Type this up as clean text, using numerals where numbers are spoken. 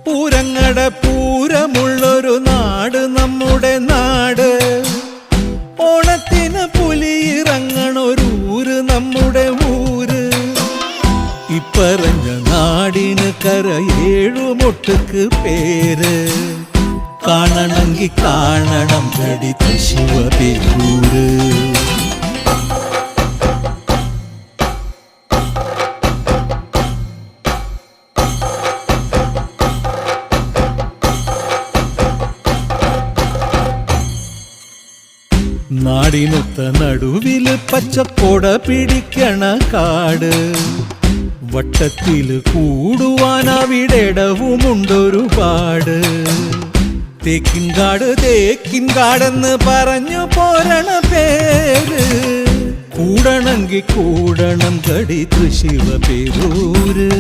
പൂരങ്ങട പൂരമുള്ളൊരു നാട് നമ്മുടെ നാട്. ഓണത്തിന് പുലിയിറങ്ങണൊരൂര് നമ്മുടെ ഊര്. ഇപ്പറഞ്ഞ നാടിന് കരയേഴുമൊട്ടുക്ക് പേര്. കാണണമെങ്കിൽ കാണണം ഗടി ശിവപേരൂര്. നാടിനൊത്ത നടുവില് പച്ചക്കൊട പിടിക്കണ കാട്. വട്ടത്തില് കൂടുവാൻ അവിടെടവുമുണ്ടൊരുപാട്. തേക്കിൻകാട് തേക്കിൻകാടെന്ന് പറഞ്ഞു പോരണ പേര്. കൂടണമെങ്കിൽ കൂടണം ഗടി ശിവപേരൂര്.